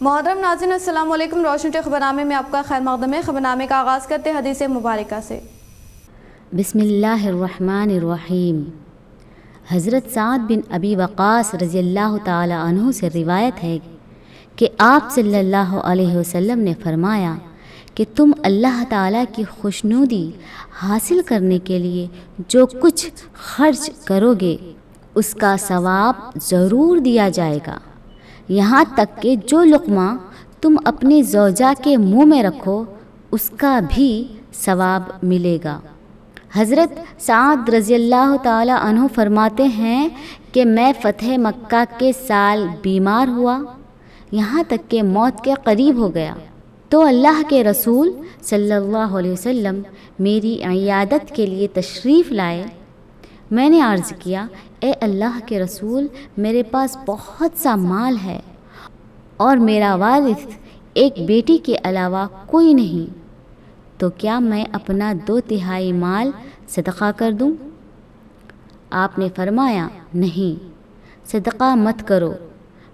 محترم ناظرین السلام علیکم۔ روشن ٹی خبرنامے میں آپ کا خیر مقدم ہے۔ خبرنامے کا آغاز کرتے ہیں حدیث مبارکہ سے۔ بسم اللہ الرحمن الرحیم۔ حضرت سعد بن ابی وقاص رضی اللہ تعالی عنہ سے روایت ہے کہ آپ صلی اللہ علیہ وسلم نے فرمایا کہ تم اللہ تعالیٰ کی خوشنودی حاصل کرنے کے لیے جو کچھ خرچ کرو گے اس کا ثواب ضرور دیا جائے گا، یہاں تک کہ جو لقمہ تم اپنی زوجہ کے منہ میں رکھو اس کا بھی ثواب ملے گا۔ حضرت سعد رضی اللہ تعالی عنہ فرماتے ہیں کہ میں فتح مکہ کے سال بیمار ہوا، یہاں تک کہ موت کے قریب ہو گیا، تو اللہ کے رسول صلی اللہ علیہ وسلم میری عیادت کے لیے تشریف لائے۔ میں نے عرض کیا، اے اللہ کے رسول، میرے پاس بہت سا مال ہے اور میرا وارث ایک بیٹی کے علاوہ کوئی نہیں، تو کیا میں اپنا 2/3 مال صدقہ کر دوں؟ آپ نے فرمایا، نہیں، صدقہ مت کرو۔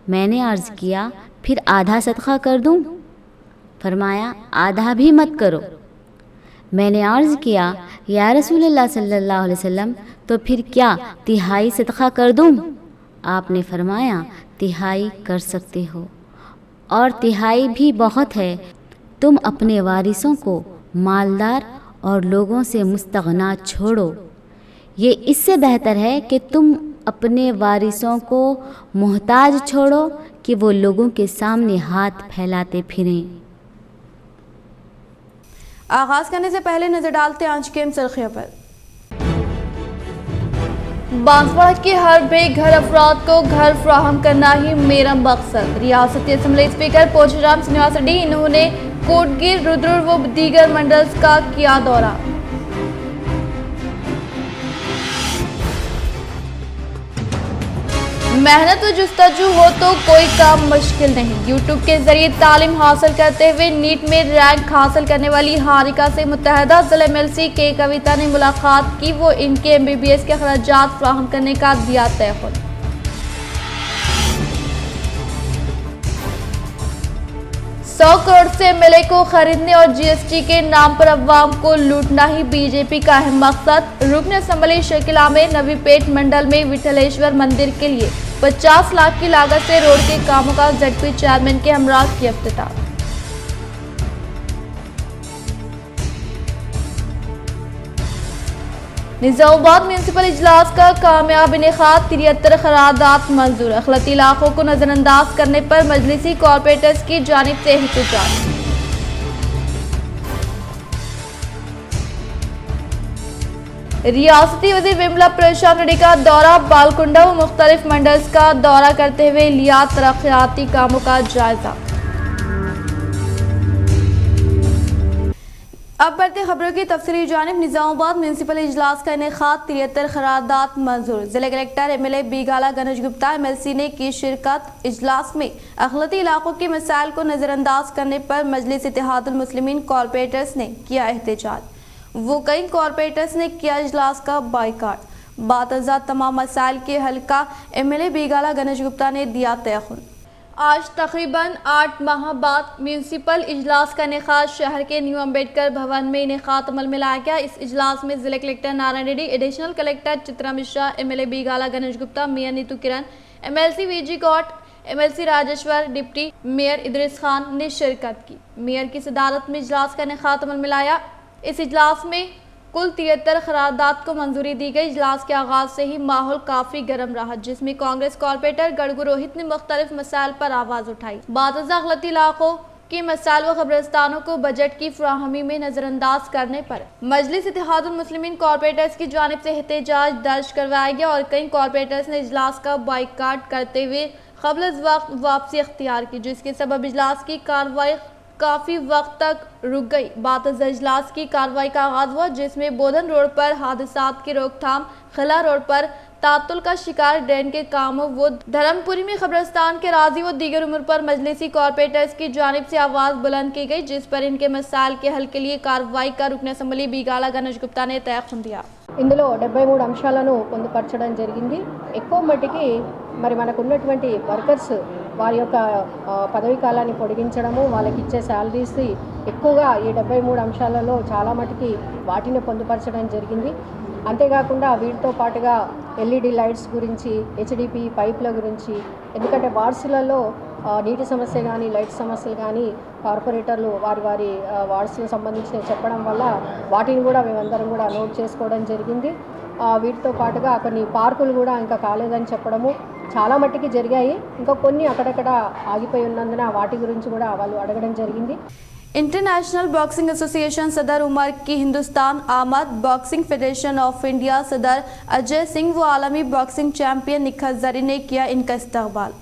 میں نے عرض کیا، پھر آدھا صدقہ کر دوں؟ فرمایا، آدھا بھی مت کرو۔ میں نے عرض کیا، یا رسول اللہ صلی اللہ علیہ وسلم، تو پھر کیا 1/3 صدقہ کر دوں؟ آپ نے فرمایا، 1/3 کر سکتے ہو، اور 1/3 بھی بہت ہے۔ تم اپنے وارثوں کو مالدار اور لوگوں سے مستغنا چھوڑو، یہ اس سے بہتر ہے کہ تم اپنے وارثوں کو محتاج چھوڑو کہ وہ لوگوں کے سامنے ہاتھ پھیلاتے پھریں۔ آغاز کرنے سے پہلے نظر ڈالتے ہیں آج کے سرخیوں پر۔ بانسواڑہ کے ہر بے گھر افراد کو گھر فراہم کرنا ہی میرا مقصد۔ ریاستی اسمبلی اسپیکر پوچھ رام سنیواس ریڈی، انہوں نے کوٹگیر، رودرور و دیگر منڈلز کا کیا دورہ۔ محنت و جستجو ہو تو کوئی کام مشکل نہیں۔ یوٹیوب کے ذریعے تعلیم حاصل کرتے ہوئے نیٹ میں رینک حاصل کرنے والی ہاریکا سے متحدہ ضلع MLC کے کویتا نے ملاقات کی، وہ ان کے MBBS کے اخراجات فراہم کرنے کا دیا تعہد۔ 100 کروڑ سے MLA کو خریدنے اور GST کے نام پر عوام کو لوٹنا ہی BJP کا اہم مقصد۔ رکن اسمبلی شکیلا میں نوی پیٹ منڈل میں وٹھلیشور مندر کے لیے 50 لاکھ کی لاگت سے روڈ کے کاموں کا ZP چیئرمین کے ہمراہ کیا افتتاح۔ نظام آباد میونسپل اجلاس کا کامیاب انعقاد، 73 قرارداد منظور۔ اقلیتی علاقوں کو نظر انداز کرنے پر مجلسی کارپوریٹرز کی جانب سے احتجاج۔ ریاستی وزیر وملا پرشانت ریڈی کا دورہ بالکنڈہ و مختلف منڈلز کا دورہ کرتے ہوئے لیا ترقیاتی کاموں کا جائزہ۔ اب بڑھتے خبروں کی تفصیلی جانب۔ نظام آباد میونسپل اجلاس کا انعقاد، 73 قرارداد منظور۔ ضلع collector MLA Bigala Ganesh Gupta MLC نے کی شرکت۔ اجلاس میں اقلیتی علاقوں کے مسائل کو نظر انداز کرنے پر مجلس اتحاد المسلمین کارپوریٹرز نے کیا احتجاج۔ وہ کئی کارپوریٹرز نے کیا اجلاس کا بائیکاٹ۔ باتزاد تمام مسائل کے حل کا MLA بیگالہ گنیش گپتا نے دیا تعہد۔ آج تقریباً 8 ماہ بعد میونسپل اجلاس کا انعقاد شہر کے نیو امبیڈکر بھون میں انعقاد عمل میں لایا گیا۔ اس اجلاس میں ضلع collector Narayan Reddy, additional collector Chitra Mishra, MLA Bigala Ganesh Gupta, mayor Neetu Kiran, MLC VG Goud, MLC Rajeshwar, deputy mayor Idris Khan نے شرکت کی۔ میئر کی صدارت میں اجلاس کا انعقاد عمل میں لایا۔ اس اجلاس میں کل 73 قرارداد کو منظوری دی گئی۔ اجلاس کے آغاز سے ہی ماحول کافی گرم رہا، جس میں کانگریس کارپوریٹر گڑگو روہت نے مختلف مسائل پر آواز اٹھائی۔ بعض اقلیتی علاقوں کے مسائل و قبرستانوں کو بجٹ کی فراہمی میں نظر انداز کرنے پر مجلس اتحاد المسلمین کارپوریٹرز کی جانب سے احتجاج درج کروایا گیا، اور کئی کارپوریٹرز نے اجلاس کا بائیکاٹ کرتے ہوئے قبل از وقت واپسی اختیار کی، جس کے سبب اجلاس کی کارروائی کافی وقت تک رک گئی۔ بعد از اجلاس کی کارروائی کا آغاز ہوا، جس میں بودھن روڈ پر حادثات کی روک تھام، خلا روڈ پر تعطل کا شکار ڈرین کے کاموں و دھرم پوری میں قبرستان کے اراضی و دیگر امور پر مجلسی کارپوریٹرز کی جانب سے آواز بلند کی گئی، جس پر ان کے مسائل کے حل کے لیے کارروائی کا رکن اسمبلی بیگالہ గణేష్ గుప్తా نے تعہد دیا۔ ఇందులో 73 అంశాలను పొందుపరచడం జరిగింది। ఎక్కువ మట్టికి మరి మనకు ఉన్నటువంటి వర్కర్స్ వారి యొక్క పదవీ కాలాన్ని పొడిగించడము, వాళ్ళకి ఇచ్చే శాలరీస్ ఎక్కువగా ఈ 73 అంశాలలో చాలా మటుకి వాటిని పొందుపరచడం జరిగింది. అంతేకాకుండా వీటితో పాటుగా LED లైట్స్ గురించి, HDP పైపుల గురించి, ఎందుకంటే వార్డ్స్లలో నీటి సమస్య కానీ లైట్ సమస్యలు కానీ కార్పొరేటర్లు వారి వార్డ్స్కి సంబంధించినవి చెప్పడం వల్ల వాటిని కూడా మేమందరం కూడా నోట్ చేసుకోవడం జరిగింది. వీటితో పాటుగా కొన్ని పార్కులు కూడా ఇంకా కాలేదని చెప్పడము చాలా మట్టికి జరిగాయి. ఇంకా కొన్ని అక్కడక్కడ ఆగిపోయి ఉన్నందున వాటి గురించి కూడా వాళ్ళు అడగడం జరిగింది. इंटरनेशनल बॉक्सिंग एसोसिएशन सदर उमर की हिंदुस्तान आमद, बॉक्सिंग फेडरेशन ऑफ इंडिया सदर अजय सिंह व आलमी बॉक्सिंग चैंपियन निखत जरी ने किया इनका इस्तकबाल।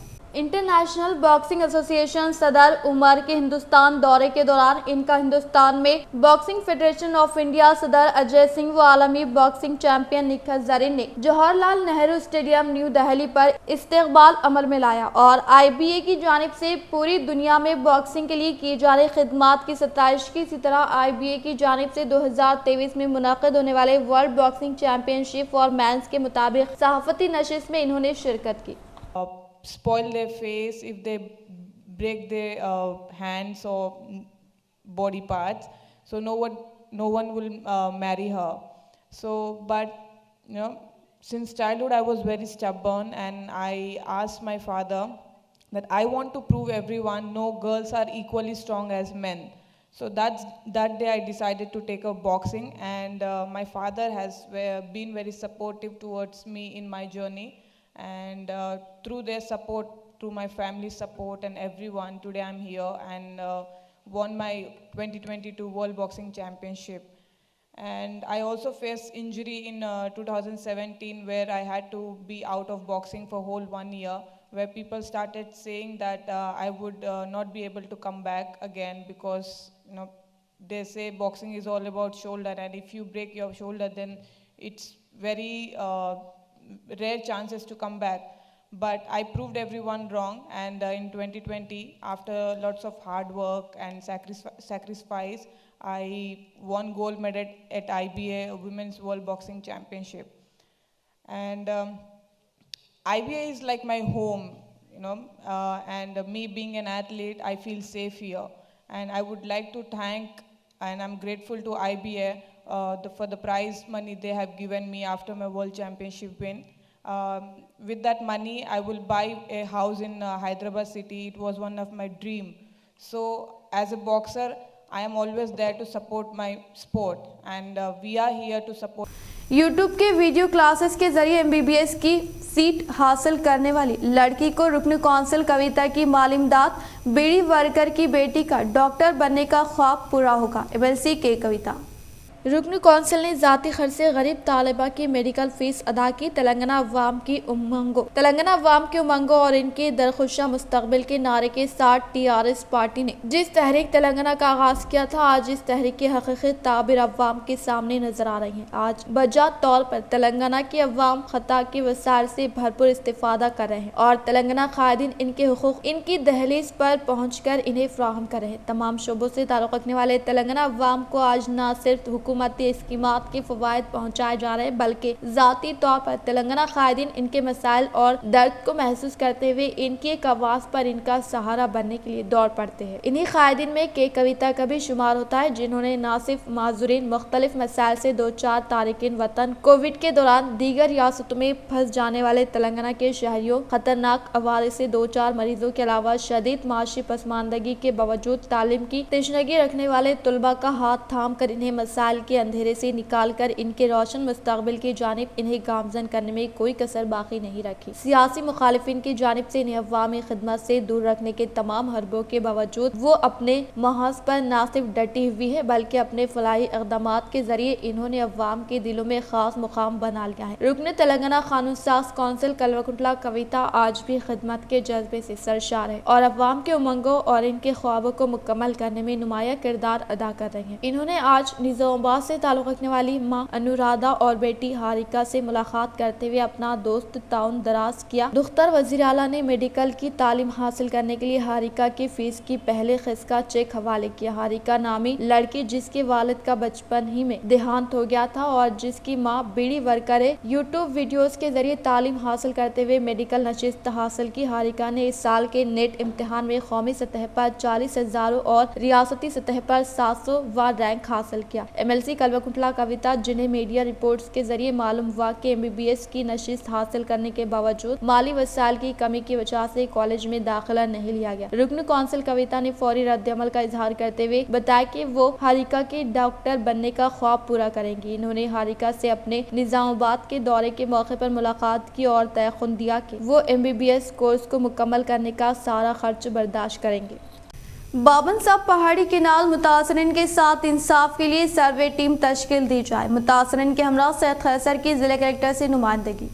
इंटरनेशनल बॉक्सिंग एसोसिएशन सदर उमर के हिंदुस्तान दौरे के दौरान इनका हिंदुस्तान में बॉक्सिंग फेडरेशन ऑफ इंडिया सदर अजय सिंह व आलमी बॉक्सिंग चैंपियन निखत जरी ने जवाहरलाल नेहरू स्टेडियम न्यू दिल्ली पर इस्तकबाल अमल में लाया और IBA की जानिब से पूरी दुनिया में बॉक्सिंग के लिए की जा रही खिदमात की सताइश की, इसी तरह IBA की जानिब से 2023 में मुनक़िद होने वाले वर्ल्ड बॉक्सिंग चैंपियनशिप और मैंस के मुताबिक सहाफ़ती नशिस्त में इन्होंने शिरकत की। Spoil their face if they break their hands or body parts, so no one will marry her. So but since childhood I was very stubborn, and I asked my father that I want to prove everyone no girls are equally strong as men. So that day I decided to take up boxing, and my father has been very supportive towards me in my journey. And through their support, through my family's support and everyone, today I'm here and won my 2022 World Boxing Championship. And I also faced injury in 2017 where I had to be out of boxing for whole 1 year, where people started saying that I would not be able to come back again because they say boxing is all about shoulder, and if you break your shoulder then it's very rare chances to come back. But I proved everyone wrong, and in 2020, after lots of hard work and sacrifice, I won gold medal at IBA Women's World Boxing Championship. And IBA is like my home, and me being an athlete, I feel safe here. And I would like to thank, and I'm grateful to IBA for the prize money they have given me after my World Championship win. With that money, I will buy a house in Hyderabad city. It was one of my dream. So as a boxer, I am always there to support my sport, and we are here to support. YouTube के video classes के जरिए MBBS की seat हासिल करने वाली लड़की को रुकन कौंसिल कविता की माली इमदाद, बीड़ी वर्कर की बेटी का डॉक्टर बनने का ख्वाब पूरा होगा। MLC के कविता। रुकन कौंसिल ने ज़ाती खर्च से गरीब तालिबा की मेडिकल फीस अदा की। तेलंगाना अवाम की उमंगों और इनके दरखुशा मुस्तकबिल के नारे के साथ TRS पार्टी ने जिस तहरीक तेलंगाना का आगाज़ किया था, आज इस तहरीक की हकीकत ताबिर अवाम के सामने नजर आ रही है। आज बजा तौर पर तेलंगाना की अवाम खता के वसाइल से भरपूर इस्तेफादा कर रहे हैं और तेलंगाना कायदीन इनके हुकूक इनकी दहलीज पर पहुँच कर इन्हें फ्राहम कर रहे हैं। तमाम शोबों से ताल्लुक़ रखने वाले तेलंगाना अवाम को आज न सिर्फ हुकूमती स्कीमात के फ़वाइद पहुँचाए जा रहे हैं, बल्कि ज़ाती तौर पर तेलंगाना कायदीन इनके मसाइल और दर्द को महसूस करते हुए इनकी एक आवाज़ पर इनका सहारा बनने के लिए दौड़ पड़ते हैं। इन्हीं कायदीन में के कविता का भी शुमार होता है, जिन्होंने न सिर्फ माजूरीन मुख्तलिफ मसाइल से 2-4 तारिकीन वतन, कोविड के दौरान दीगर रियासतों में फंस जाने वाले तेलंगाना के शहरियों, खतरनाक अवारे से 2-4 मरीजों के अलावा शदीद माशी पसमानदगी के बावजूद तालीम की तशनगी रखने वाले तुलबा का हाथ थाम कर इन्हें मसाइल के अंधेरे से निकाल कर इनके रोशन मुस्तकबिल की जानिब इन्हें गामजन करने में कोई कसर बाकी नहीं रखी। सियासी मुखालिफिन की जानिब से इन्हें अवामी खिदमत से दूर रखने के तमाम हरबों के बावजूद वो अपने महाज पर न सिर्फ डटी हुई है, बल्कि अपने फलाही इक़दामात के जरिए इन्होंने अवाम के दिलों में खास मुकाम बना लिया है। रुकन तेलंगाना कानून साज कौंसिल कल्वकुंटला कविता आज भी खिदमत के जज्बे से सरशार है और अवाम के उमंगों और इनके ख्वाबों को मुकम्मल करने में नुमाया किरदार अदा कर रही है। इन्होंने आज निज़ामाबाद अल्फाज से ताल्लुक़ रखने वाली मां अनुराधा और बेटी हारिका से मुलाकात करते हुए अपना दोस्त ताउन दराज किया। दुख्तर वज़ीर आला ने मेडिकल की तालीम हासिल करने के लिए हारिका की फीस की पहले किस्त का चेक हवाले किया। हारिका नामी लड़की जिसके वालिद का बचपन ही में देहांत हो गया था और जिसकी मां बीड़ी वर्कर यूट्यूब वीडियोस के जरिए तालीम हासिल करते हुए मेडिकल नशिस्त हासिल की। हारिका ने इस साल के नेट इम्तिहान में कौमी सतह पर 40,000 और रियासती सतह पर 700वां रैंक हासिल किया। MLC कल्वाकुंटला कविता, जिन्हें मीडिया रिपोर्ट्स के जरिए मालूम हुआ कि MBBS की नशिस्त हासिल करने के बावजूद माली वसाइल की कमी की वजह से कॉलेज में दाखिला नहीं लिया गया। रुकन कौंसिल कविता ने फौरी रद्द-ए-अमल का इजहार करते हुए बताया कि वो हारिका के डॉक्टर बनने का ख्वाब पूरा करेंगी। इन्होंने हारिका से अपने निजामाबाद के दौरे के मौके पर मुलाकात की और तयखुन दिया कि वो MBBS कोर्स को मुकम्मल करने का सारा खर्च बर्दाश्त करेंगे। बाबन साहब पहाड़ी केनाल मुतासरीन के साथ इंसाफ के लिए सर्वे टीम तश्कील दी जाए। मुतासरीन के हमरा सैयद खैसर की जिला कलेक्टर से नुमाइंदगी।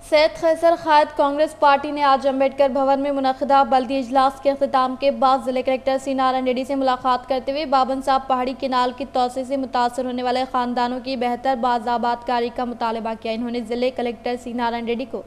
सैयद खैसर कायद कांग्रेस पार्टी ने आज अम्बेडकर भवन में मुनक़दा बल्दी इजलास के अख्तिताम के बाद जिला कलेक्टर सी नारायण रेड्डी से मुलाकात करते हुए बाबन साहब पहाड़ी केनाल की तोसी से मुतासर होने वाले खानदानों की बेहतर बाज़ाबातकारी का मुतालबा किया। इन्होंने जिले कलेक्टर सी नारायण रेड्डी को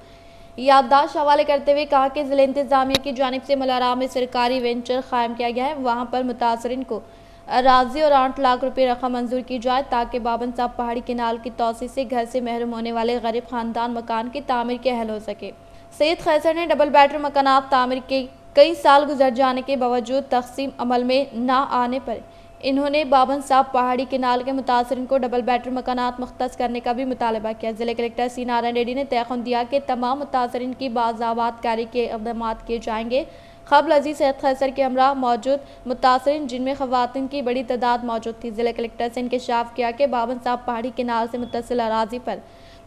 याददाश्त हवाले करते हुए कहा कि जिले इंतजामिया की जानिब से मलारा में सरकारी वेंचर कायम किया गया है, वहाँ पर मुतासरीन को अराजी और 8 लाख रुपए रकम मंजूर की जाए ताकि बाबन साहब पहाड़ी केनाल की तोसी से घर से महरूम होने वाले गरीब खानदान मकान की तामीर के अहल हो सके। सैयद खैसर ने डबल बेडरूम मकानात तामीर के कई साल गुजर जाने के बावजूद तकसीम अमल में न आने पर इन्होंने बाबन साहब पहाड़ी केनाल के मुतासरीन को डबल बेडरूम मकानात मुख्तस करने का भी मुतालबा किया। जिले कलेक्टर सी नारायण रेड्डी ने तयखुन दिया कि तमाम मुतासरीन की बाज़ाबातकारी के इक़दाम किए जाएंगे। क़ब्ल अज़ीज़ सैयद खैसर के हमरा मौजूद मुतासरीन जिनमें ख़वातीन की बड़ी तादाद मौजूद थी। जिला कलेक्टर से इंकशाफ किया कि बाबन साहब पहाड़ी केनाल से मुत्तसिल अराजी पर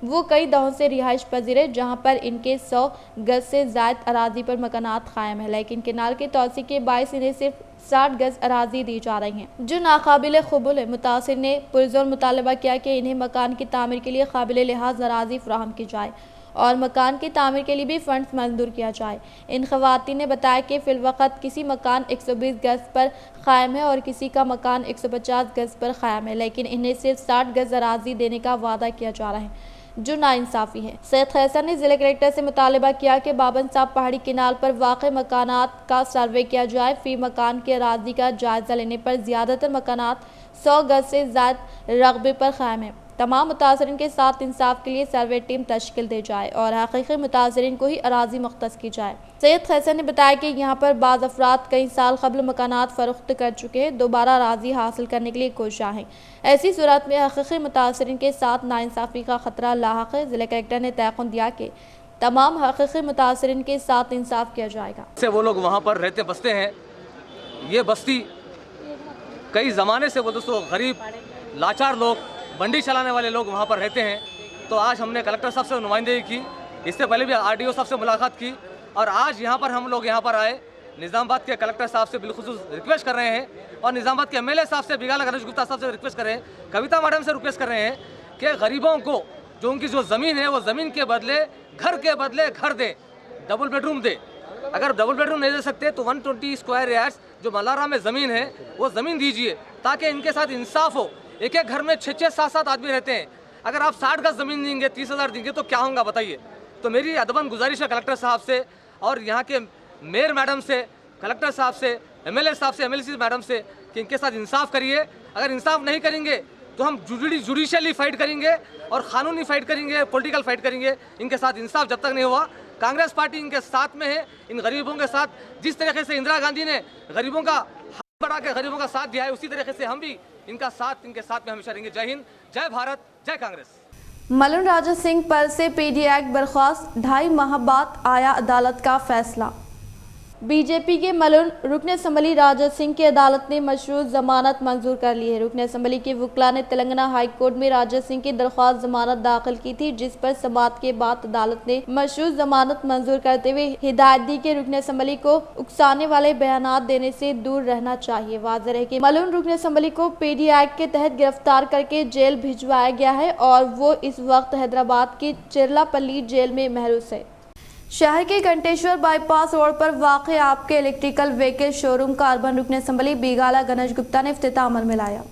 वो कई दहों से रिहाइश पजीर है, जहाँ पर इनके 100 गज से ज़ायद अराजी पर मकानात कायम है, लेकिन केनाल के तोसी के बायस इन्हें सिर्फ 60 गज अराजी दी जा रही हैं जो नाकाबिल क़बूल है। मुतासिर ने पुरज़ोर मुतालबा किया कि इन्हें मकान की तामीर के लिए काबिल लिहाज अराजी फराहम की जाए और मकान की तामीर के लिए भी फंड्स मंजूर किया जाए। इन ख़वातीन ने बताया कि फ़िलवक़्त किसी मकान 120 गज पर कायम है और किसी का मकान 150 गज पर कायम है, लेकिन इन्हें सिर्फ 60 गज अराजी देने का वादा किया जा रहा है जो नाइंसाफ़ी है। सैयद खैसर ने जिला कलेक्टर से मुतालबा किया कि बाबन साहब पहाड़ी केनाल पर वाक़ मकानात का सर्वे किया जाए। फ़ी मकान के अराजी का जायज़ा लेने पर ज़्यादातर मकानात 100 गज से ज़ायद रकबे पर कायम है। तमाम मुतासरीन के साथ इंसाफ के लिए सर्वे टीम तश्कील दी जाए और हकीकी मुतासरीन को ही अराजी मुख्तस की जाए। सैयद खैसर ने बताया कि यहाँ पर बाज़ अफराद कई साल क़ब्ल मकानात फ़रोख्त कर चुके हैं, दोबारा अराजी हासिल करने के लिए कोशिश हैं। ऐसी सूरत में हकीकी मुतासरीन के साथ नाइंसाफ़ी का ख़तरा लाहक है। ज़िला कलेक्टर ने तयखुन दिया कि तमाम हकीकी मुतासरीन के साथ इंसाफ किया जाएगा। से वो लोग वहाँ पर रहते बसते हैं। ये बस्ती कई ज़माने से वो दोस्तों गरीब लाचार लोग, मंडी चलाने वाले लोग वहाँ पर रहते हैं। तो आज हमने कलेक्टर साहब से नुमाइंदगी की, इससे पहले भी RDO साहब से मुलाकात की और आज यहाँ पर हम लोग यहाँ पर आए। निज़ामाबाद के कलेक्टर साहब से बिलखुसूस रिक्वेस्ट कर रहे हैं और निज़ामाबाद के MLA साहब से, बिगाला गणेश गुप्ता साहब से रिक्वेस्ट कर रहे हैं, कविता मैडम से रिक्वेस्ट कर रहे हैं कि गरीबों को जो उनकी जो ज़मीन है वो ज़मीन के बदले घर दे, डबल बेडरूम दे। अगर डबल बेडरूम नहीं दे सकते तो 120 स्क्वायर यार्ड्स जो मलारा में ज़मीन है वो ज़मीन दीजिए ताकि इनके साथ इंसाफ हो। एक एक घर में 6-6, 7-7 आदमी रहते हैं। अगर आप 60 गज ज़मीन देंगे, 30,000 देंगे तो क्या होगा बताइए। तो मेरी अदबन गुजारिश है कलेक्टर साहब से और यहाँ के मेयर मैडम से, कलेक्टर साहब से, MLA साहब से, MLC मैडम से कि इनके साथ इंसाफ करिए। अगर इंसाफ नहीं करेंगे तो हम जुडिशली फाइट करेंगे और क़ानूनी फाइट करेंगे, पॉलिटिकल फाइट करेंगे। इनके साथ इंसाफ जब तक नहीं हुआ, कांग्रेस पार्टी इनके साथ में है, इन गरीबों के साथ। जिस तरीके से इंदिरा गांधी ने गरीबों का हाथ बढ़ा के गरीबों का साथ दिया है, उसी तरीके से हम भी इनके साथ में हमेशा रहेंगे। जय हिंद, जय भारत, जय कांग्रेस। मलन राजा सिंह पर से PD एक्ट बर्खास्त, 2.5 माह बाद आया अदालत का फैसला। बीजेपी के मलन रुकन असम्बली राजा सिंह की अदालत ने मशरूत जमानत मंजूर कर ली है। रुकन असम्बली के वकला ने तेलंगाना हाई कोर्ट में राजा सिंह की दरख्वास्त जमानत दाखिल की थी, जिस पर समाअत के बाद अदालत ने मशरूत जमानत मंजूर करते हुए हिदायत दी कि रुकन असम्बली को उकसाने वाले बयानात देने से दूर रहना चाहिए। वाज़ेह है कि मलन रुकन असम्बली को PD एक्ट के तहत गिरफ्तार करके जेल भिजवाया गया है और वो इस वक्त हैदराबाद की चिरलापल्ली जेल में महरूस है। शहर के घंटेश्वर बाईपास रोड पर वाक़ आपके इलेक्ट्रिकल व्हीकल शोरूम का अर्बन रुकन असम्बली बिगाला गणेश गुप्ता ने इफ्तिताह अमल में लाया।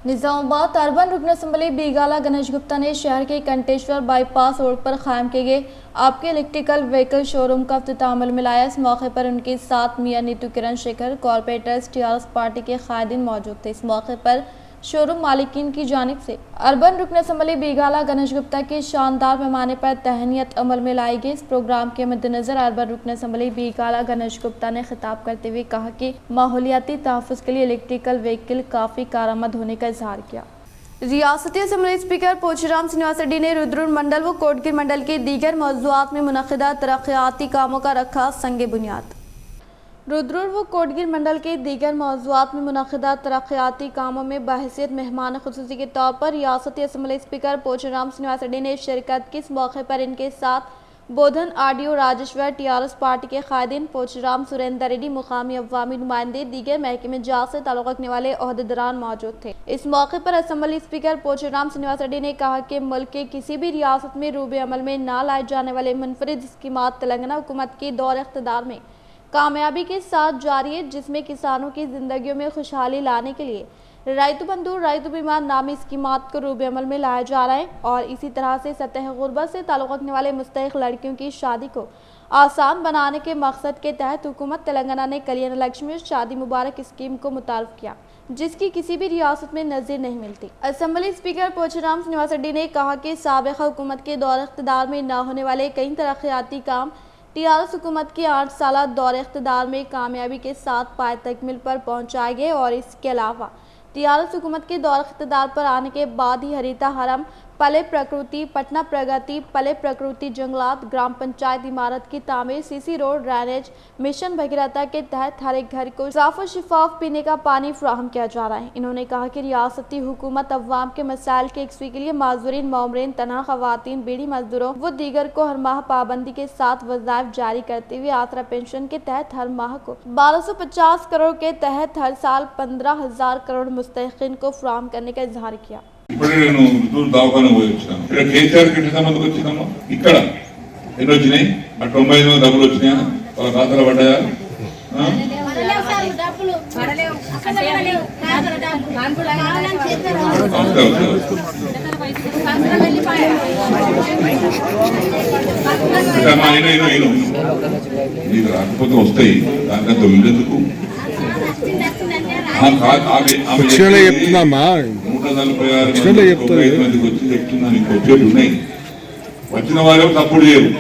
निजामाबाद अर्बन रुकन असम्बली बीगाला गणेश गुप्ता ने शहर के कंटेश्वर बाईपास रोड पर कायम किए गए आपके इलेक्ट्रिकल व्हीकल शोरूम का इफ्तिताम में लाया। इस मौके पर उनके साथ मियां नीतू किरण शेखर कॉर्पोरेटर्स टीआरएस पार्टी के कायदीन मौजूद थे। इस मौके पर शोरूम मालिकीन की जानिब से अर्बन रुकन असम्बली बीगाला गणेश गुप्ता के शानदार पैमाने पर तहनीत अमल में लाई गई। इस प्रोग्राम के मद्देनजर अर्बन रुकन असम्बली बीगाला गणेश गुप्ता ने खिताब करते हुए कहा कि माहौलियाती तहफ़्फ़ुज़ के लिए इलेक्ट्रिकल व्हीकल काफ़ी कारआमद होने का इजहार किया। रियासती असम्बली स्पीकर पोचराम श्रीनिवास रेड्डी ने रुद्रपुर मंडल व कोटगिर मंडल के दीगर मौज़ूआत में मुनक़िदा तरक्याती कामों का रखा संग बुनियाद। रुद्रपुर व कोटगिर मंडल के दीगर मौज़ूआत में मुनक़िदा तरक्याती कामों में बहैसियत मेहमान ख़ुसूसी के तौर पर रियासती असम्बली स्पीकर पोचराम श्रीनिवास रेड्डी ने शिरकत की। इस मौके पर इनके साथ बोधन आरडीओ राजेश्वर टीआरएस पार्टी के कायदीन पोचराम सुरेंद्र रेड्डी मुकामी अवामी नुमाइंदे दीगर महकमे जात से ताल्लुक़ रखने वाले ओहदेदारान मौजूद थे। इस मौके पर असम्बली स्पीकर पोचराम श्रीनिवास रेड्डी ने कहा कि मुल्क के किसी भी रियासत में रूबे अमल में ना लाए जाने वाले मुनफरिद स्कीमात तेलंगाना हुकूमत की दौर इख्तिदार में कामयाबी के साथ जारी है, जिसमें किसानों की जिंदगियों में खुशहाली लाने के लिए राइतु बंधु राइतु बीमा नामी स्कीमात को रूबे अमल में लाया जा रहा है और इसी तरह से सतह गुर्बत से ताल्लुक़ रखने वाले मुस्तहिक़ लड़कियों की शादी को आसान बनाने के मकसद के तहत हुकूमत तेलंगाना ने कल्याण लक्ष्मी शादी मुबारक स्कीम को मुतारफ़ किया, जिसकी किसी भी रियासत में नज़ीर नहीं मिलती। असम्बली स्पीकर पोचराम श्रीनिवास रेड्डी ने कहा कि साबिक़ा हुकूमत के दौर इख्तिदार में न होने वाले कई तरक्याती काम टीआरएस हुकूमत के 8 साल दौर इख्तिदार में कामयाबी के साथ पाए तकमील पर पहुँचाए गए और इसके अलावा टीआरएस हुकूमत के दौर इख्तिदार पर आने के बाद ही हरिता हरम, पले प्रकृति, पटना प्रगति, पले प्रकृति जंगलात, ग्राम पंचायत इमारत की तामीर, CC road, drainage, mission Bhagiratha के तहत हर एक घर को साफ और शिफाफ पीने का पानी फराहम किया जा रहा है। इन्होंने कहा कि रियासती हुकूमत अवाम के मसाइल के यकसुई के लिए माजूरीन, मामरीन, तनहा खवातीन, बीड़ी मजदूरों व दीगर को हर माह पाबंदी के साथ वज़ाइफ जारी करते हुए आसरा पेंशन के तहत हर माह को 1250 करोड़ के तहत हर साल 15,000 करोड़ मुस्तहिक़ीन को फराहम करने का इजहार किया। ఇప్పుడే నేను దవాఖాన పోయి వచ్చాను. ఇక్కడ కేసీఆర్ కి ఎంతమందికి వచ్చిందమ్మా? ఇక్కడ ఎన్ని వచ్చినాయి? ఆ 99 డబ్బులు వచ్చినాయా? వాళ్ళ ఖాతాలో పడ్డాయా? నీకు రాకపోతే వస్తాయి, దానికంత వీళ్ళెందుకు? చెప్తున్నామా వచ్చిన వారే తప్పుడు చేయరు,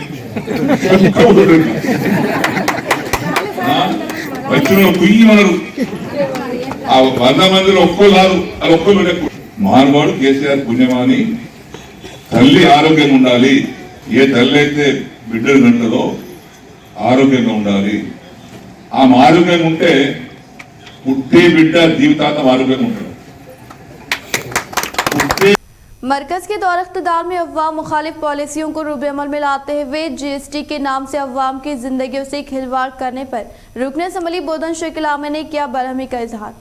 వచ్చిన కుయ్యమనరు. ఆ 100 మందిలో ఒక్కరు రాదు, అది ఒక్కరు మహానుభావుడు కేసీఆర్ పుణ్యమాని. తల్లి ఆరోగ్యంగా ఉండాలి, ఏ తల్లి అయితే బిడ్డలు కంటదో ఆరోగ్యంగా ఉండాలి. ఆ ఆరోగ్యంగా ఉంటే పుట్టే బిడ్డ జీవితాంతం ఆరోగ్యంగా ఉంటాడు. मरकज के दौर इख्तिदार में अवाम मुखालिफ पॉलिसियों को रूबे अमल में लाते हुए जीएसटी के नाम से अवाम की जिंदगियों से खिलवाड़ करने पर रुकन असम्बली बोधन शकील आमिर ने किया बरहमी का इजहार।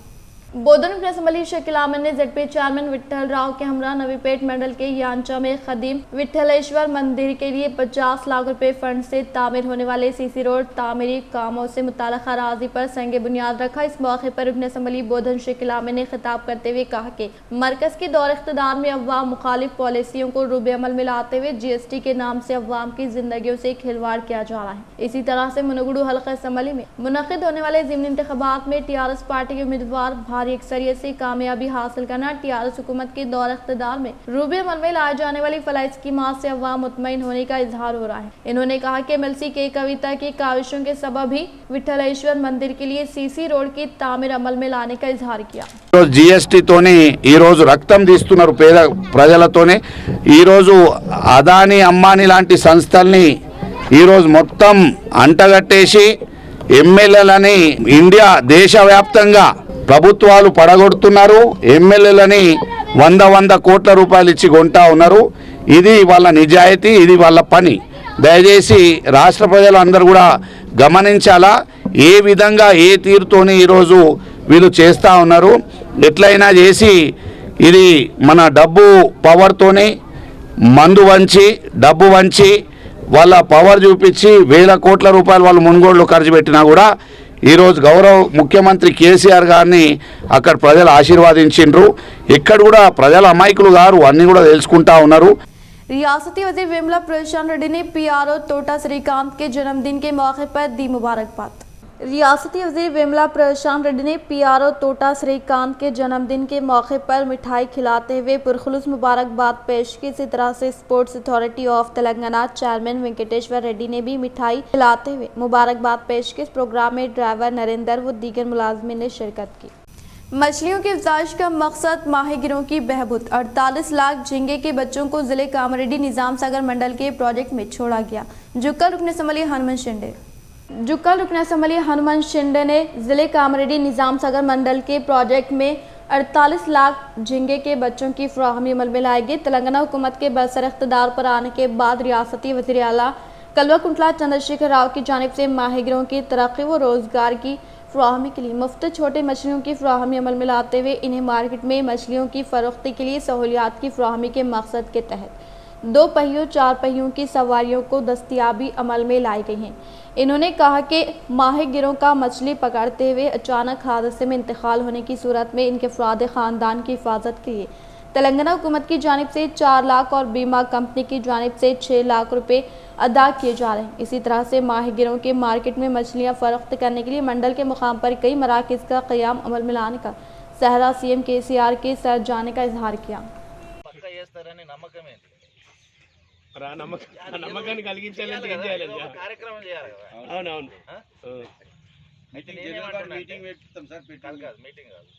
बोधन रुकन असम्बली शकील आमिर ने जेडपी चेयरमैन विट्ठल राव के हमरा नवीपेट मंडल के यांचा में खदीम विट्ठलेश्वर मंदिर के लिए 50 लाख रुपए फंड से तामीर होने वाले सीसी रोड तामीरी कामों से मुताल्लिक़ अराज़ी पर संग बुनियाद रखा। इस मौके पर रुकन असम्बली बोधन शकील आमिर ने खिताब करते हुए कहा कि मरकज के दौर इख्तिदार में अवाम मुखालिफ पॉलिसियों को रूबे अमल में लाते हुए जीएसटी के नाम से अवाम की जिंदगियों से खिलवाड़ किया जा रहा है। इसी तरह से मुनगुडू हल्का असम्बली में मुनक़िद होने वाले ज़िमनी इंतख़ाबात में टीआरएस पार्टी के उम्मीदवार भारी अक्सरियत से कामयाबी हासिल करना टीआरएस हुकूमत के दौर इख्तिदार में रूबे अमल में लाए जाने वाली फलाह स्कीमात से अवाम मुतमईन होने का इजहार हो रहा है। इन्होंने कहा कि एमएलसी के कविता की काविशों के सबब ही विट्ठलेश्वर मंदिर के लिए सीसी रोड की तामीर अमल में लाने का इजहार किया। जीएसटी तोने ఈ రోజు రక్తం తీస్తున్నారు పేద ప్రజలతోనే। ఈ రోజు అదాని అంబానీ లాంటి సంస్థల్ని ఈ రోజు మొత్తం అంటగట్టేసి ఎమ్మెల్యేలని ఇండియా దేశవ్యాప్తంగా ప్రభుత్వాలు పడగొడుతున్నారు. ఎమ్మెల్యేలని 100 కోట్ల రూపాయలు ఇచ్చి కొంటా ఉన్నారు. ఇది వాళ్ళ నిజాయితీ, ఇది వాళ్ళ పని. దయచేసి రాష్ట్ర ప్రజలు అందరూ కూడా గమనించాలా ఏ విధంగా ఏ తీరుతోని ఈరోజు వీళ్ళు చేస్తూ ఉన్నారు. ఎట్లయినా చేసి ఇది మన డబ్బు పవర్తోని మందు వంచి డబ్బు వంచి వాళ్ళ పవర్ చూపించి 1000 కోట్ల రూపాయలు వాళ్ళు మున్గోడులో ఖర్చు పెట్టినా కూడా ఈరోజు గౌరవ ముఖ్యమంత్రి కేసీఆర్ గారిని అక్కడ ప్రజలు ఆశీర్వాదించిండ్రు. ఇక్కడ కూడా ప్రజల అమాయకులు గారు అన్నీ కూడా తెలుసుకుంటా ఉన్నారు. रियासती वजीर विमला प्रशांत रेड्डी ने पीआरओ टोटा श्रीकांत के जन्मदिन के मौके पर दी मुबारकबाद। रियासती वजीर विमला प्रशांत रेड्डी ने पीआरओ टोटा श्रीकांत के जन्मदिन के मौके पर मिठाई खिलाते हुए पुरखुलूस मुबारकबाद पेश की। इसी तरह से sports authority of Telangana chairman Venkateshwar Reddy ने भी मिठाई खिलाते हुए मुबारकबाद पेश की। इस प्रोग्राम में ड्राइवर नरेंद्र व दीगर मुलाजमीन ने शिरकत की। मछलियों की अफजाइश का मकसद माहीगिरों की बहबूद। 48 लाख झींगे के बच्चों को जिले कामारेड्डी निजाम सागर मंडल के प्रोजेक्ट में छोड़ा गया। जुक्कल रुकन असम्बली हनुमान शिंदे ने जिले कामारेड्डी निजाम सागर मंडल के प्रोजेक्ट में 48 लाख झींगे के बच्चों की फराहमी अमल में लाई गई। तेलंगाना हुकूमत के बरसर इख्तिदार पर आने के बाद रियासती वज़ीर आला कल्वाकुंतला चंद्रशेखर राव की जानिब से माहीगिरों की तरक्की व रोजगार की फराहमी के लिए मुफ्त छोटे मछलियों की फराहमी अमल में लाते हुए इन्हें मार्केट में मछलियों की फरोख्ती के लिए सहूलियात की फराहमी के मकसद के तहत 2 पहियों 4 पहियों की सवारियों को दस्तियाबी अमल में लाई गई हैं। इन्होंने कहा कि माहीगिरों का मछली पकड़ते हुए अचानक हादसे में इंतकाल होने की सूरत में इनके अफराद ख़ानदान की हिफाजत के लिए तेलंगाना हुकूमत की जानिब से 4 लाख और बीमा कंपनी की जानिब से 6 लाख रुपए अदा किए जा रहे हैं। इसी तरह से माहीगिरों के मार्केट में मछलियां फरोख्त करने के लिए मंडल के मुकाम पर कई मराकज़ का क़याम अमल में लाने का सहरा सीएम केसीआर के साथ जाने का इजहार किया। నమ్మకాన్ని కలిగించాలంటే ఏం చేయాలి? కార్యక్రమం చేయాలి. అవునవును. అయితే మీటింగ్ పెడతాం సార్. మీటింగ్ కాదు,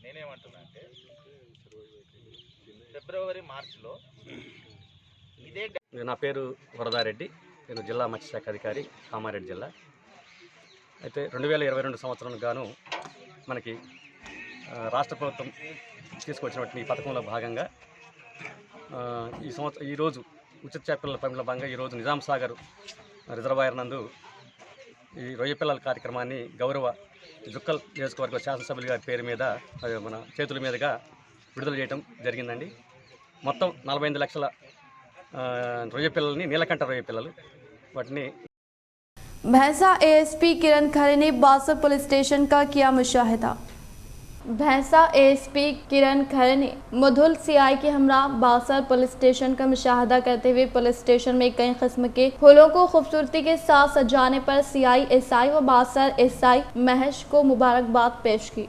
నేనేమంటున్నా అంటే ఫిబ్రవరి మార్చిలో ఇదే. నా పేరు వరదారెడ్డి, నేను జిల్లా మత్స్యశాఖ అధికారి, కామారెడ్డి జిల్లా. అయితే 2022 సంవత్సరానికి గాను మనకి రాష్ట్ర ప్రభుత్వం తీసుకొచ్చినటువంటి ఈ పథకంలో భాగంగా ఈరోజు ఉచిత చేపల పంపిణీలో భాగంగా ఈరోజు నిజాం సాగర్ రిజర్వాయర్ నందు ఈ రొయ్య పిల్లల కార్యక్రమాన్ని గౌరవ జుక్కల్ నియోజకవర్గ శాసనసభ్యుల గారి పేరు మీద మన చేతుల మీదుగా విడుదల చేయడం జరిగిందండి. మొత్తం 48 లక్షల రొయ్య పిల్లల్ని, నీలకంఠ రొయ్య పిల్లలు, వాటిని भैंसा एएसपी किरण खरे ने बासर पुलिस स्टेशन का किया मुशाहिदा। भैंसा एएसपी किरण खरे ने मुधुल सीआई के हमरा बासर पुलिस स्टेशन का मुशाहिदा करते हुए पुलिस स्टेशन में कई किस्म के फूलों को खूबसूरती के साथ सजाने पर सीआई एसआई व बासर एसआई महश को मुबारकबाद पेश की।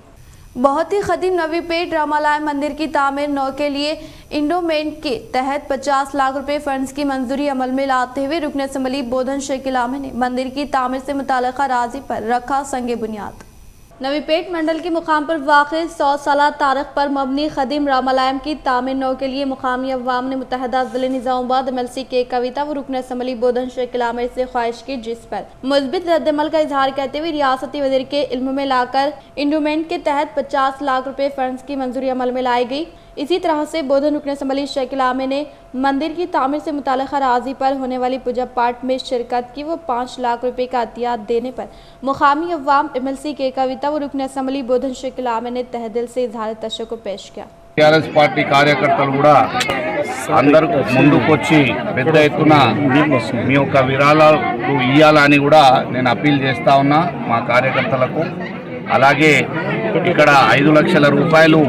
बहुत ही खदीम नवीपेट रामालय मंदिर की तामीर 9 के लिए इंडोमेंट के तहत 50 लाख रुपए फंड्स की मंजूरी अमल में लाते हुए रुकन असम्बली बोधन शेखिल आमे ने मंदिर की तामीर से मुताल्लिक़ा राजी पर रखा संगे बुनियाद। नवीपेट मंडल के मुकाम पर वाक़ 100 साला तारीख पर मबनी खदीम रामालयम की तामीर 9 के लिए मुकामी अवाम ने मुतहदा ज़िले निज़ामाबाद एमएलसी के कविता व रुकन असम्बली बोधन शेखिल आमे से ख्वाहिश की, जिस पर मुस्बित रद्दमल का इजहार करते हुए रियासती वज़ीर के इल्म में लाकर इंडोमेंट के तहत 50 लाख रुपए फंड्स की मंजूरी अमल में लाई गई। इसी तरह से बोधन रुकन असम्बली शेखिल आमे ने मंदिर की तामीर से मुताल्लिक़ा राजी पर होने वाली पूजा पाठ में शिरकत की। वो 5 लाख रुपए का अतियात देने पर मुकामी अवाम एमएलसी के कविता व रुकन असम्बली बोधन शेखिल आमे ने तहदिल से इजहार तशक्कुर पेश किया। టీఆర్ఎస్ పార్టీ కార్యకర్తలు కూడా అందరూ ముందుకొచ్చి పెద్ద ఎత్తున మీ యొక్క విరాళాలు ఇవ్వాలని కూడా నేను అప్పీల్ చేస్తా ఉన్నా మా కార్యకర్తలకు. అలాగే ఇక్కడ 5 లక్షల రూపాయలు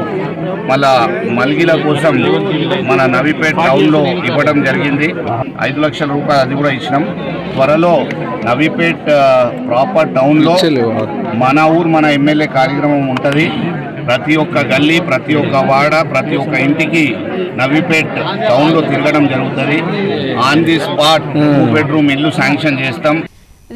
మళ్ళా మల్గిల కోసం మన నవీపేట్ టౌన్లో ఇవ్వడం జరిగింది. 5 లక్షల రూపాయలు అది కూడా ఇచ్చినాం. త్వరలో నవీపేట్ ప్రాపర్ టౌన్లో మన ఊరు మన ఎమ్మెల్యే కార్యక్రమం ఉంటుంది. ప్రతి ఒక్క గల్లీ, ప్రతి ఒక్క వాడ, ప్రతి ఒక్క ఇంటికి నవీపేట్ టౌన్లో తిరగడం జరుగుతుంది. ఆన్ ది స్పాట్ 2 బెడ్రూమ్ ఇల్లు శాంక్షన్ చేస్తాం.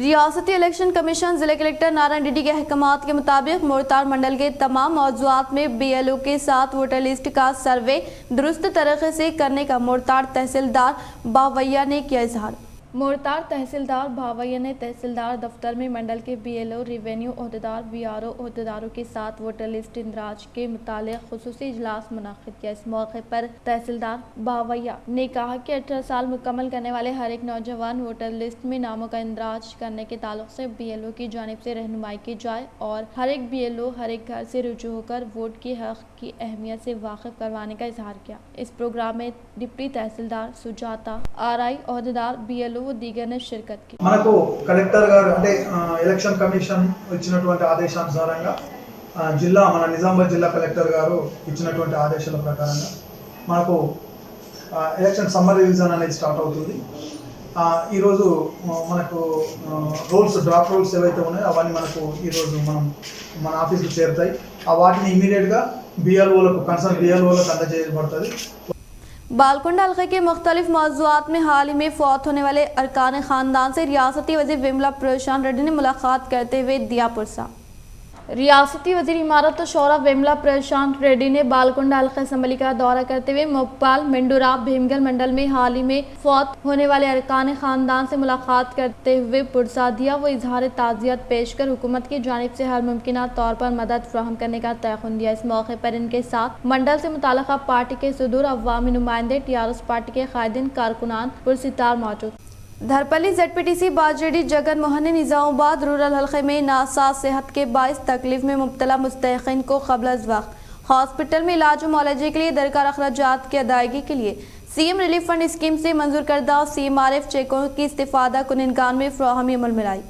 रियासती इलेक्शन कमीशन जिले कलेक्टर नारायण रेड्डी के अहकामात के मुताबिक मोरतार मंडल के तमाम मौजूआत में BLO के साथ वोटर लिस्ट का सर्वे दुरुस्त तरीके से करने का मोरतार तहसीलदार बावैया ने किया इजहार। मोरतार तहसीलदार भावैया ने तहसीलदार दफ्तर में मंडल के BLO, रेवेन्यू अहदेदार, VRO अहदेदारों के साथ वोटर लिस्ट इंदराज के मुतालिक खुसूसी इजलास मुनाकिद किया। इस मौके पर तहसीलदार भावैया ने कहा कि 18 साल मुकम्मल करने वाले हर एक नौजवान वोटर लिस्ट में नामों का इंदराज करने के ताल्लुक से BLO की जानिब से रहनुमाई की जाए और हर एक BLO हर एक घर से रुजू होकर वोट की हक की अहमियत से वाकिफ करवाने का इजहार किया। इस प्रोग्राम में डिप्टी तहसीलदार सुजाता, RI अहदेदार, BLO లు व दीगर ने शिरकत की। మనకు కలెక్టర్ గారు అంటే ఎలక్షన్ కమిషన్ ఇచ్చినటువంటి ఆదేశానుసారంగా జిల్లా మన నిజామాబాద్ జిల్లా కలెక్టర్ గారు ఇచ్చినటువంటి ఆదేశాల ప్రకారంగా మనకు ఎలక్షన్ సమ్మర్ రివిజన్ అనేది స్టార్ట్ అవుతుంది. ఈరోజు మనకు డ్రాఫ్ట్ రూల్స్ ఏవైతే ఉన్నాయో అవన్నీ మనకు ఈరోజు మన ఆఫీస్కి చేరుతాయి. వాటిని ఇమీడియట్గా BLOలకు కన్సర్న్ BLOలకు అందజేయబడుతుంది. बालकुंड हल्के के मुख्तलिफ मौज़ूआत में हाल ही में फौत होने वाले अरकान ख़ानदान से रियासती वज़ीर विमला प्रशांत रेड्डी ने मुलाकात करते हुए दिया पुरसा। रियासती वज़ीर इमारत शौरा विमला प्रशांत रेड्डी ने बालकुंड हल्का असम्बली का दौरा करते हुए मोपाल मेंडूरा भीमगल मंडल में हाल ही में फौत होने वाले अरकान ख़ानदान से मुलाकात करते हुए पुरसा दिया। वो इजहार ताज़ियत पेश कर हुकूमत की जानिब से हर मुमकिन तौर पर मदद फराहम करने का तयक़ुन दिया। इस मौके पर इनके साथ मंडल से मुताल्लिक़ा पार्टी के सदूर अवामी नुमाइंदे, TRS पार्टी के कायदीन, कारकुनान पुरसितार मौजूद। धरपली ZPTC बाजरेडी जगन मोहन ने निज़ामाबाद रूरल हल्के में नासाज सेहत के बाइस तकलीफ में मुब्तला मुस्तहिक़ीन को क़ब्ल अज़ वक्त हॉस्पिटल में इलाज और मुआलजे के लिए दरकार अखराजात की अदायगी के लिए CM रिलीफ फंड स्कीम से मंजूर करदा CMRF चेकों की इस्तिफ़ादा कुनिनगान में फ़राहमी अमल में लाई।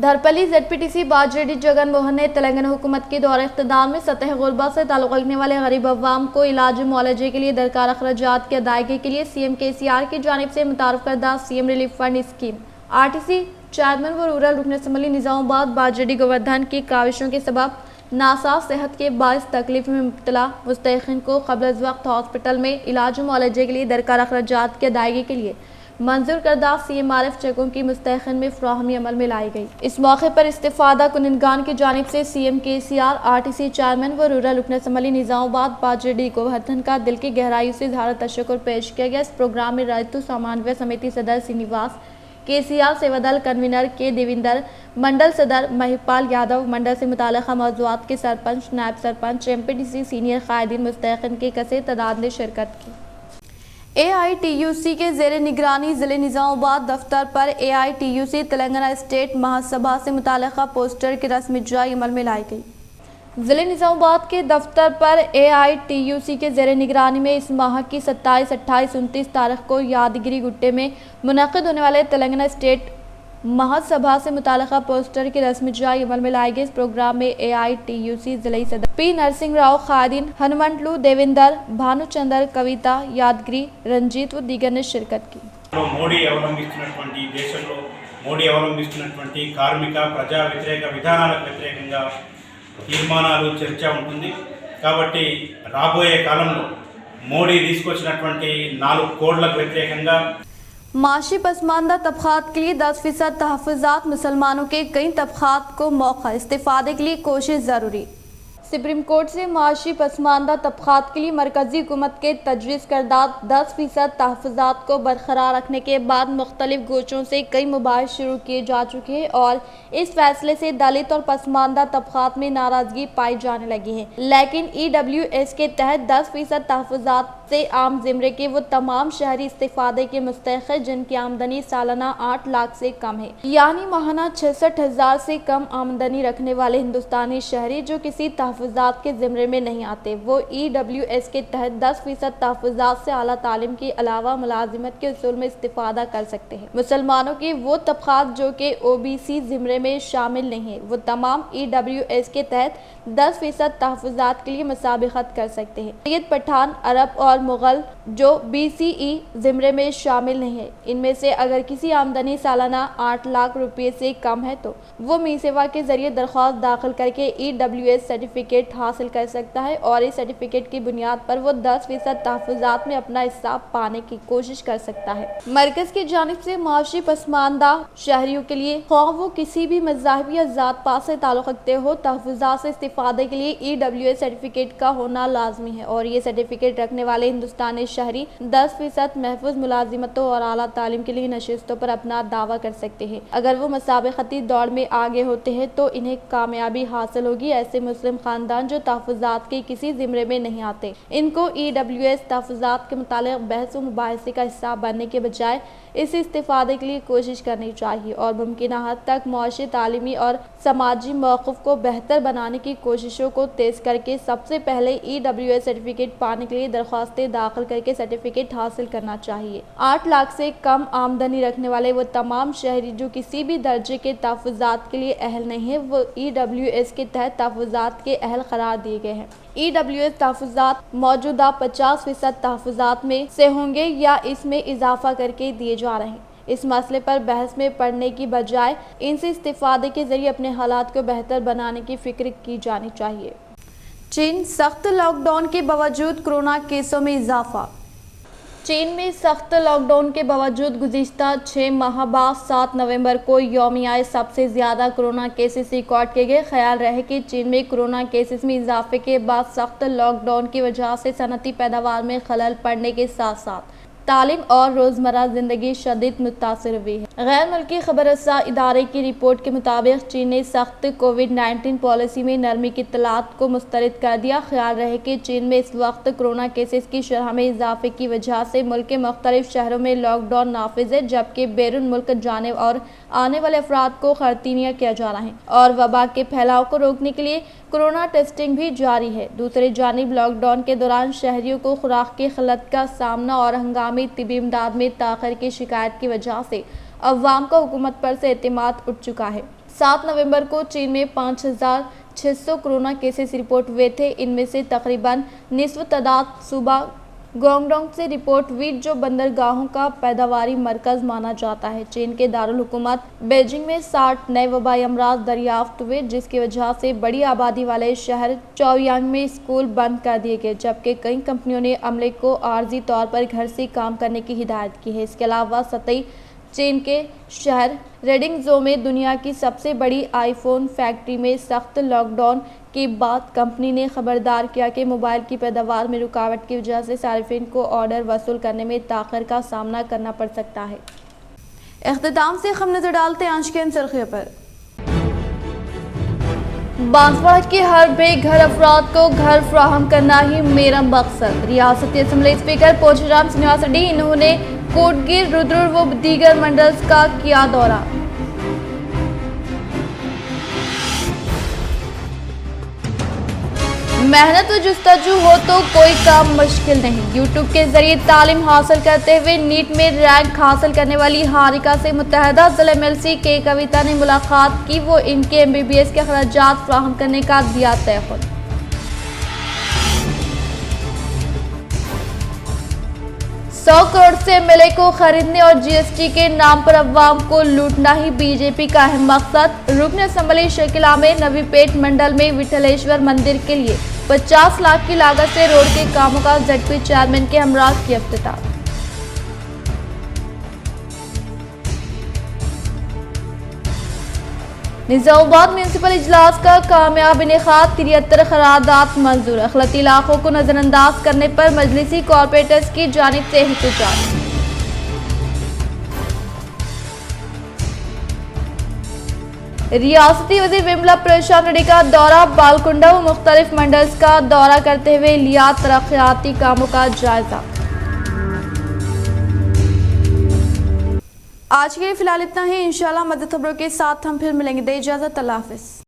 धरपली ZPTC बाजरेडी जगन मोहन ने तेलंगाना हुकूमत के दौरे इक़्तिदार में सतह गुरबा से ताल्लुक़ रखने वाले गरीब अवाम को इलाज और मुआलजे के लिए दरकार अखराजात की अदायगी के लिए CM KCR की जानिब से मुतारफ़ करदा CM relief fund scheme RTC chairman व रूरल रुकन असम्बली निज़ामाबाद बाजरेडी गोवर्धन की काविशों के सबब नासाज सेहत के बाइस तकलीफ में मुब्तला मुस्तहिक़ीन को क़ब्ल अज़ वक्त हॉस्पिटल में इलाज और मुआलजे के लिए दरकार अखराजात की अदायगी के लिए मंजूर करदा CMRF चेकों की मुस्तहिक़ीन में फ़राहमी अमल में लाई गई। इस मौके पर इस्तिफ़ादा कुनिनगान की जानिब से CM KCR RTC चेयरमैन व रूरल रुकन असम्बली निज़ामाबाद बाजरेडी गोवर्धन का दिल की गहराई से इज़हार तशक्कुर पेश किया गया। इस प्रोग्राम में रैयतु समन्वय समिति सदर श्रीनिवास, KCR सेवादल कन्वीनर के देविंदर, मंडल सदर महिपाल यादव, मंडल से मुताल्लिक़ा मौज़ूआत के सरपंच, नायब सरपंच, MPTC सीनियर कायदीन मुस्तहिक़ीन की कसीर तादाद ने शिरकत की। AITUC के ज़ेर निगरानी ज़िले निज़ामाबाद दफ्तर पर AITUC तेलंगाना स्टेट महासभा से मुताल्लिक़ा पोस्टर की रस्म इजराई अमल में लाई गई। ज़िले निज़ामाबाद के दफ्तर पर AITUC के ज़ेर निगरानी में इस माह की 27, 28, 29 तारीख को यादगिरी गुट्टे में मुनक़िद होने वाले तेलंगाना स्टेट महासभा से मुताल्लिक़ा पोस्टर की रस्म इजराई अमल में लाई गई। इस प्रोग्राम में AITUC ज़िले सदर P नरसिंह राव, खादिन हनुमंटलू, देविंदर, भानुचंदर, कविता, यादगिरी, रंजीत व दीगर ने शिरकत की। మోడీ అవలంబిస్తున్నటువంటి దేశంలో మోడీ అవలంబిస్తున్నటువంటి కార్మిక ప్రజా వ్యతిరేక విధానాలకు వ్యతిరేకంగా తీర్మానాలు చర్చ ఉంటుంది. కాబట్టి రాబోయే కాలంలో మోడీ తీసుకొచ్చినటువంటి 4 కోడ్లకు వ్యతిరేకంగా माशी पसमानदा तबक़ात के लिए 10% तहफ़्फ़ुज़ात, मुसलमानों के कई तबक़ात को मौका, इस्तिफ़ादे के लिए कोशिश ज़रूरी। सुप्रीम कोर्ट से माशी पसमानदा तबक़ात के लिए मरकज़ी हुकूमत के तजवीज़ करदा 10% तहफ़्फ़ुज़ात को बरकरार रखने के बाद मुख्तलिफ गोशों से कई मुबाहिस शुरू किए जा चुके हैं और इस फैसले से दलित और पसमानदा तबक़ात में नाराज़गी पाई जाने लगी है। लेकिन EWS के तहत 10% तहफ़्फ़ुज़ात से आम ज़िमरे के वो तमाम शहरी इस्तिफ़ादे के मुस्तहिक़ हैं जिनकी आमदनी सालाना 8 लाख से कम है, यानी माहाना 66,000 से कम आमदनी रखने वाले हिंदुस्तानी शहरी जो किसी तहफ़्फ़ुज़ात के ज़िमरे में नहीं आते, वो EWS के तहत 10% तहफ़्फ़ुज़ात से आला तालीम के अलावा मुलाजिमत के उसूल में इस्तिफ़ादा कर सकते हैं। मुसलमानों के वो तबक़ात जो कि OBC ज़िमरे में शामिल नहीं है, वो तमाम EWS के तहत 10% तहफ़्फ़ुज़ात के लिए मुसाबिक़त कर सकते हैं। सैयद पठान, अरब और मुग़ल जो BCE ज़िमरे में शामिल नहीं है, इनमें से अगर किसी आमदनी सालाना 8 लाख रुपये से कम है तो वो मीसेवा के ज़रिए दरख्वास्त दाखिल करके EWS सर्टिफिकेट हासिल कर सकता है और इस सर्टिफिकेट की बुनियाद पर वो 10% तहफ़्फ़ुज़ात में अपना हिस्सा पाने की कोशिश कर सकता है। मरकज़ की जानिब से माशी पसमानदा शहरियों के लिए ख्वाह वो किसी भी मज़हब या ज़ात पात से ताल्लुक़ रखते हो, तहफ़्फ़ुज़ात से इस्तिफ़ादे के लिए EWS सर्टिफिकेट का होना लाजमी है और ये सर्टिफिकेट रखने वाले हिंदुस्तानी शहरी 10% महफूज मुलाजिमतों और आला तालीम के लिए नशिस्तों पर अपना दावा कर सकते हैं। अगर वो मुसाबिक़ती दौड़ में आगे होते हैं तो इन्हें कामयाबी हासिल होगी। ऐसे मुस्लिम خاندان جو تحفظات کے کسی زمرے میں نہیں آتے، ان کو EWS تحفظات کے متعلق بحث و مباحثے کا حصہ بننے کے بجائے اس استفادے کے لیے کوشش کرنی چاہیے اور ممکنہ حد تک معاشی، تعلیمی اور سماجی موقف کو بہتر بنانے کی کوششوں کو تیز کر کے سب سے پہلے EWS سرٹیفکیٹ پانے کے لیے درخواستیں داخل کر کے سرٹیفکیٹ حاصل کرنا چاہیے۔ 8 لاکھ سے کم آمدنی رکھنے والے وہ تمام شہری جو کسی بھی درجے کے تحفظات کے لیے اہل نہیں ہیں، وہ EWS کے تحت تحفظات کے اہل قرار دیے گئے ہیں۔ EWS تحفظات موجودہ 50% تحفظات میں سے ہوں گے یا اس میں اضافہ کر کے دیے جا رہے ہیں۔ اس مسئلے پر بحث میں پڑنے کی بجائے ان سے استفادے کے ذریعے اپنے حالات کو بہتر بنانے کی فکر کی جانی چاہیے۔ چین سخت لاک ڈاؤن کے باوجود کورونا کیسوں میں اضافہ۔ چین میں سخت لاک ڈاؤن کے باوجود گزشتہ 6 ماہ بعد 7 نومبر کو یومیہ سب سے زیادہ کورونا کیسز ریکارڈ کیے گئے۔ خیال رہے کہ چین میں کورونا کیسز میں اضافے کے بعد سخت لاک ڈاؤن کی وجہ سے صنعتی پیداوار میں خلل پڑنے کے ساتھ ساتھ تعلیم اور روزمرہ زندگی شدید متاثر ہوئی ہے۔ غیر ملکی خبر رساں ادارے کی رپورٹ کے مطابق چین نے سخت کووڈ-19 پالیسی میں نرمی کی اطلاعات کو مسترد کر دیا۔ خیال رہے کہ چین میں اس وقت کورونا کیسز کی شرح میں اضافے کی وجہ سے ملک کے مختلف شہروں میں لاک ڈاؤن نافذ ہے، جبکہ بیرون ملک جانے اور آنے والے افراد کو قرنطینہ کیا جا رہا ہے اور وبا کے پھیلاؤ کو روکنے کے لیے کورونا ٹیسٹنگ بھی جاری ہے۔ دوسری جانب لاک ڈاؤن کے دوران شہریوں کو خوراک کی قلت کا سامنا اور ہنگامی طبی امداد میں تاخیر کی شکایت کی وجہ سے عوام کا حکومت پر سے اعتماد اٹھ چکا ہے۔ 7 نومبر کو چین میں 5600 کورونا کیسز رپورٹ ہوئے تھے، ان میں سے تقریباً نصف تعداد صوبہ گوانگڈونگ سے رپورٹ ہوئی جو بندرگاہوں کا پیداواری مرکز مانا جاتا ہے۔ چین کے دارالحکومت بیجنگ میں 60 نئے وبائی امراض دریافت ہوئے، جس کی وجہ سے بڑی آبادی والے شہر چاویانگ میں اسکول بند کر دیے گئے، جبکہ کئی کمپنیوں نے عملے کو عارضی طور پر گھر سے کام کرنے کی ہدایت کی ہے۔ اس کے علاوہ سطحی چین کے شہر ریڈنگ زو میں دنیا کی سب سے بڑی آئی فون فیکٹری میں سخت لاک ڈاؤن کے بعد کمپنی نے خبردار کیا کہ موبائل کی پیداوار میں رکاوٹ کی وجہ سے صارفین کو آرڈر وصول کرنے میں تاخیر کا سامنا کرنا پڑ سکتا ہے۔ اختتام سے ہم نظر ڈالتے ہیں آج کے سرخیوں پر۔ بانسواڑہ کے ہر بے گھر افراد کو گھر فراہم کرنا ہی میرا مقصد۔ ریاستی اسمبلی اسپیکر پوچھ رام سنیواس ریڈی انہوں نے کوٹگیر، رودرور و دیگر منڈلز کا کیا دورہ۔ محنت و جستجو ہو تو کوئی کام مشکل نہیں۔ یوٹیوب کے ذریعے تعلیم حاصل کرتے ہوئے نیٹ میں رینک حاصل کرنے والی ہاریکا سے متحدہ ضلع MLC کے کویتا نے ملاقات کی، وہ ان کے MBBS کے اخراجات فراہم کرنے کا دیا تعہد۔ 100 کروڑ سے MLA کو خریدنے اور GST کے نام پر عوام کو لوٹنا ہی BJP کا اہم مقصد۔ رکن اسمبلی شکیلا میں نوی پیٹ منڈل میں وٹھلیشور مندر کے لیے 50 لاکھ کی لاگت سے روڈ کے کاموں کا ZP چیئرمین کے ہمراہ کیا افتتاح۔ نظام آباد میونسپل اجلاس کا کامیاب انعقاد، 73 قرارداد منظور۔ اقلیتی علاقوں کو نظر انداز کرنے پر مجلسی کارپوریٹرز کی جانب سے احتجاج۔ ریاستی وزیر وملا پرشانت ریڈی کا دورہ، بالکنڈہ و مختلف منڈلز کا دورہ کرتے ہوئے لیا ترقیاتی کاموں کا جائزہ۔ آج کے لیے فی الحال اتنا ہی، انشاءاللہ مزید خبروں کے ساتھ ہم پھر ملیں گے۔ دے اجازت، اللہ حافظ۔